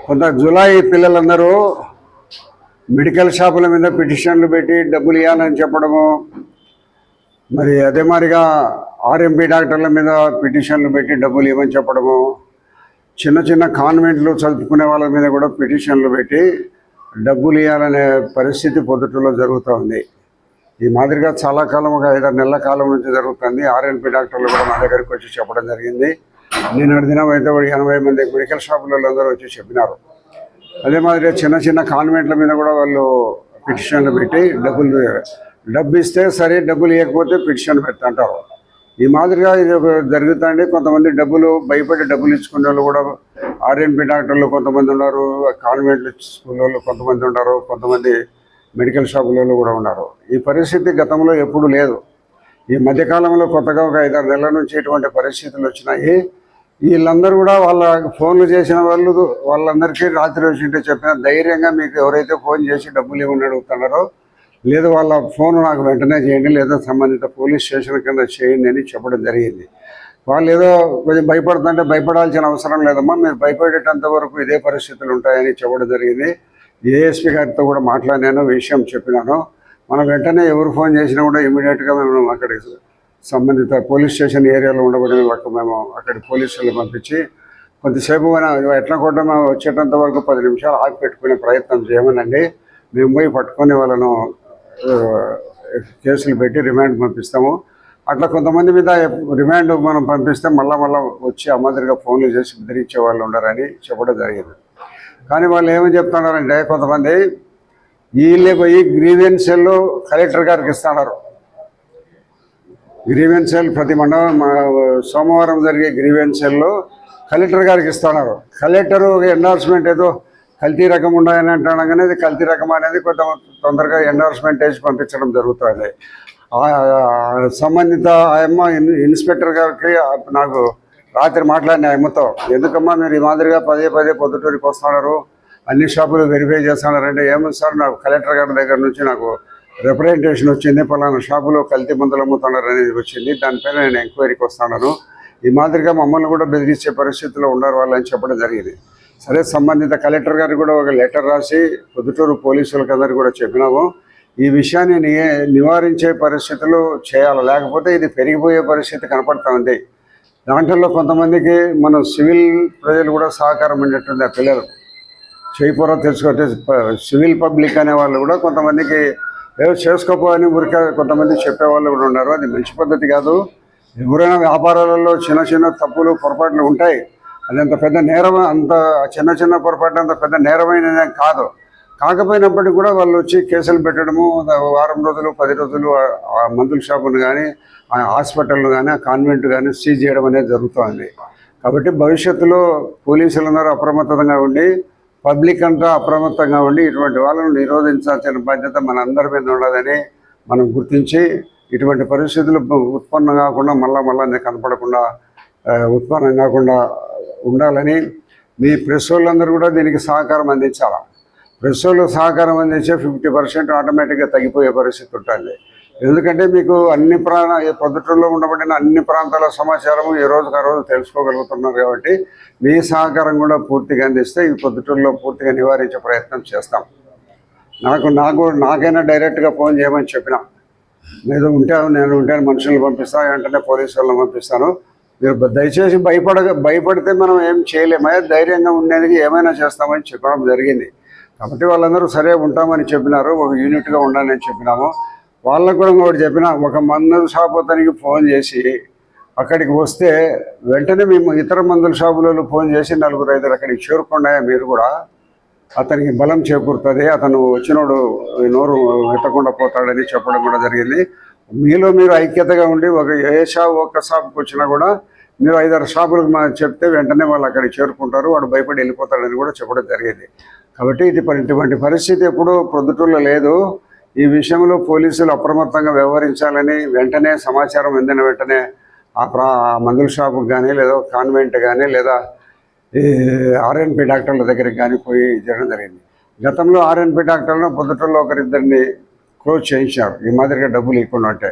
కొంత జులై పిల్లలందరూ మెడికల్ షాపుల మీద పిటిషన్లు పెట్టి డబ్బులు ఇవ్వాలని చెప్పడము, మరి అదే మాదిరిగా ఆర్ఎంపీ డాక్టర్ల మీద పిటిషన్లు పెట్టి డబ్బులు ఇవ్వని చెప్పడము, చిన్న చిన్న కాన్వెంట్లు చదువుకునే వాళ్ళ మీద కూడా పిటిషన్లు పెట్టి డబ్బులు ఇవ్వాలనే పరిస్థితి పొద్దుటలో జరుగుతూ ఉంది. ఈ మాదిరిగా చాలా కాలం, ఒక 5-6 నెలల కాలం నుంచి జరుగుతుంది. ఆర్ఎంపీ డాక్టర్లు కూడా మా దగ్గరికి వచ్చి చెప్పడం జరిగింది. నేను దినం అయితే 80 మంది మెడికల్ షాపులలో అందరూ వచ్చి చెప్పినారు. అదే మాదిరిగా చిన్న చిన్న కాన్వెంట్ల మీద కూడా వాళ్ళు పిటిషన్లు పెట్టి డబ్బు ఇస్తే సరే, డబ్బులు ఇవ్వకపోతే పిటిషన్ పెడతాంటారు. ఈ మాదిరిగా ఇది జరుగుతుంది. కొంతమంది భయపడి డబ్బులు ఇచ్చుకునే వాళ్ళు కూడా ఆర్ఎంపీ డాక్టర్లు కొంతమంది ఉన్నారు, కాన్వెంట్ స్కూల్ వాళ్ళు కొంతమంది ఉన్నారు, కొంతమంది మెడికల్ షాపులలో కూడా ఉన్నారు. ఈ పరిస్థితి గతంలో ఎప్పుడు లేదు. ఈ మధ్యకాలంలో కొత్తగా ఒక 5-6 నెలల నుంచి ఇటువంటి పరిస్థితులు వచ్చినాయి. వీళ్ళందరూ కూడా వాళ్ళ ఫోన్లు చేసిన వాళ్ళందరికీ రాత్రి వచ్చింటే చెప్పిన ధైర్యంగా మీకు ఎవరైతే ఫోన్ చేసి డబ్బులు ఇవ్వని అడుగుతున్నారో, లేదు వాళ్ళ ఫోన్ నాకు వెంటనే చేయండి, లేదా సంబంధిత పోలీస్ స్టేషన్ కింద చేయండి అని చెప్పడం జరిగింది. వాళ్ళు ఏదో కొంచెం భయపడుతుంటే భయపడాల్సిన అవసరం లేదమ్మా, మీరు భయపడేటంత వరకు ఇదే పరిస్థితులు ఉంటాయని చెప్పడం జరిగింది. ఏఎస్పీ గారితో కూడా మాట్లాడినాను, విషయం చెప్పినాను. మనం వెంటనే ఎవరు ఫోన్ చేసినా కూడా ఇమీడియట్గా మేము అక్కడికి సంబంధిత పోలీస్ స్టేషన్ ఏరియాలో ఉండబడిన వాళ్ళకి మేము అక్కడికి పోలీసులు పంపించి కొంతసేపు ఎట్లా కూడా మేము వచ్చేటంత వరకు 10 నిమిషాలు ఆగి పెట్టుకునే ప్రయత్నం చేయమనండి. మేము పోయి పట్టుకొని వాళ్ళను కేసులు పెట్టి రిమాండ్ పంపిస్తాము. అట్లా కొంతమంది మీద రిమాండ్ మనం పంపిస్తే మళ్ళా వచ్చి ఆ మాదిరిగా ఫోన్లు చేసి బెదిరించే వాళ్ళు ఉండరని చెప్పడం జరిగింది. కానీ వాళ్ళు ఏమని చెప్తున్నారంటే, కొంతమంది వీళ్ళే పోయి గ్రీవెన్సీలు కలెక్టర్ గారికి ఇస్తున్నారు. గ్రీవెన్సీలు ప్రతి మండలం సోమవారం జరిగే గ్రీవెన్సీల్లో కలెక్టర్ గారికి ఇస్తున్నారు. కలెక్టరు ఎండార్స్మెంట్ ఏదో కల్తీ రకం ఉన్నాయని అంటున్నాం, కానీ అది కల్తీ రకం అనేది కొంత తొందరగా ఎండార్స్మెంట్ వేసి పంపించడం జరుగుతుంది. సంబంధిత ఆయమ్మ ఇన్స్పెక్టర్ గారికి నాకు రాత్రి మాట్లాడిన ఆయమ్మతో, ఎందుకమ్మా మీరు ఈ మాదిరిగా పదే పొద్దుటూరికి వస్తున్నారు, అన్ని షాపులు వెరిఫై చేస్తున్నారంటే, ఏముంది సార్, నాకు కలెక్టర్ గారి దగ్గర నుంచి నాకు రిప్రజెంటేషన్ వచ్చింది, పలానా షాపులో కల్తీ మందులు అమ్ముతున్నారు అనేది వచ్చింది, దానిపైన నేను ఎంక్వైరీకి వస్తున్నాను, ఈ మాదిరిగా మమ్మల్ని కూడా బెదిరించే పరిస్థితిలో ఉన్నారు వాళ్ళని చెప్పడం జరిగింది. సరే, సంబంధిత కలెక్టర్ గారికి కూడా ఒక లెటర్ రాసి పొద్దుటూరు పోలీసులకు అందరికీ కూడా చెప్పినాము. ఈ విషయాన్ని నివారించే పరిస్థితులు చేయాలి, లేకపోతే ఇది పెరిగిపోయే పరిస్థితి కనపడుతూ ఉంది. దాంట్లో కొంతమందికి మనం సివిల్ ప్రజలు కూడా సహకారం ఉండేటుంది. ఆ పిల్లలు చేయపోరా తెలుసుకోతే సివిల్ పబ్లిక్ అనే వాళ్ళు కూడా కొంతమందికి ఏదో చేసుకోపోని ఊరికే కొంతమంది చెప్పేవాళ్ళు కూడా ఉన్నారు. అది మంచి పద్ధతి కాదు. ఎవరైనా వ్యాపారాలలో చిన్న తప్పులు పొరపాట్లు ఉంటాయి. అది అంత పెద్ద నేరం, అంత చిన్న పొరపాటు అంత పెద్ద నేరమైనదే కాదు. కాకపోయినప్పటికీ కూడా వాళ్ళు వచ్చి కేసులు పెట్టడము, వారం రోజులు 10 రోజులు ఆ మందుల షాపును కానీ, ఆ హాస్పిటల్ను కానీ, ఆ కాన్వెంట్ కానీ సీజ్ చేయడం అనేది జరుగుతుంది. కాబట్టి భవిష్యత్తులో పోలీసులందరూ అప్రమత్తంగా ఉండి, పబ్లిక్ అంతా అప్రమత్తంగా ఉండి ఇటువంటి వాళ్ళను నిరోధించాల్సిన బాధ్యత మన అందరి మీద ఉండదని మనం గుర్తించి, ఇటువంటి పరిస్థితులు ఉత్పన్నం కాకుండా మళ్ళా కనపడకుండా ఉత్పన్నం కాకుండా ఉండాలని మీ ప్రెస్ వాళ్ళందరూ కూడా దీనికి సహకారం అందించాలి. ప్రెస్ వాళ్ళు సహకారం అందించే 50% ఆటోమేటిక్గా తగ్గిపోయే పరిస్థితి ఉంటుంది. ఎందుకంటే మీకు పొద్దుటూరులో ఉండబడిన అన్ని ప్రాంతాల సమాచారం ఏ రోజుకు ఆ రోజు తెలుసుకోగలుగుతున్నారు. కాబట్టి మీ సహకారం కూడా పూర్తిగా అందిస్తే ఈ పొద్దుటూరులో పూర్తిగా నివారించే ప్రయత్నం చేస్తాం. నాకైనా డైరెక్ట్గా ఫోన్ చేయమని చెప్పినా, నేను ఉంటే మనుషులను పంపిస్తాను, వెంటనే పోలీసు వాళ్ళని పంపిస్తాను. మీరు దయచేసి భయపడితే మనం ఏం చేయలేమా, ధైర్యంగా ఉండేందుకు ఏమైనా చేస్తామని చెప్పడం జరిగింది. కాబట్టి వాళ్ళందరూ సరే ఉంటామని చెప్పినారు, ఒక యూనిట్గా ఉండాలని చెప్పినాము. వాళ్ళకు కూడా ఒకటి చెప్పిన, ఒక మందుల షాపు అతనికి ఫోన్ చేసి అక్కడికి వస్తే వెంటనే మేము ఇతర మందుల షాపులలో ఫోన్ చేసి 4-5 అక్కడికి చేరుకున్నా, మీరు కూడా అతనికి బలం చేకూరుతుంది, అతను వచ్చినోడు నోరు ఎత్తకుండా పోతాడని చెప్పడం కూడా జరిగింది. మీరు ఐక్యతగా ఉండి ఒక్క షాపుకి వచ్చినా కూడా మీరు 5-6 షాపులకు చెప్తే వెంటనే వాళ్ళు అక్కడికి చేరుకుంటారు, వాడు భయపడి వెళ్ళిపోతాడని కూడా చెప్పడం జరిగింది. కాబట్టి ఇటువంటి పరిస్థితి ఎప్పుడూ ప్రొద్దుటూరులో లేదు. ఈ విషయంలో పోలీసులు అప్రమత్తంగా వ్యవహరించాలని వెంటనే సమాచారం అందిన వెంటనే ఆ మందుల షాపుకి కానీ, లేదా కాన్వెంట్ కానీ, లేదా ఈ ఆర్ఎన్పి డాక్టర్ల దగ్గరికి కానీ పోయి చేయడం జరిగింది. గతంలో ఆర్ఎన్పి డాక్టర్లను పొద్దుటూరులో 1-2 క్లోజ్ చేయించారు, ఈ మాదిరిగా డబ్బులు ఇవ్వకుండా ఉంటే.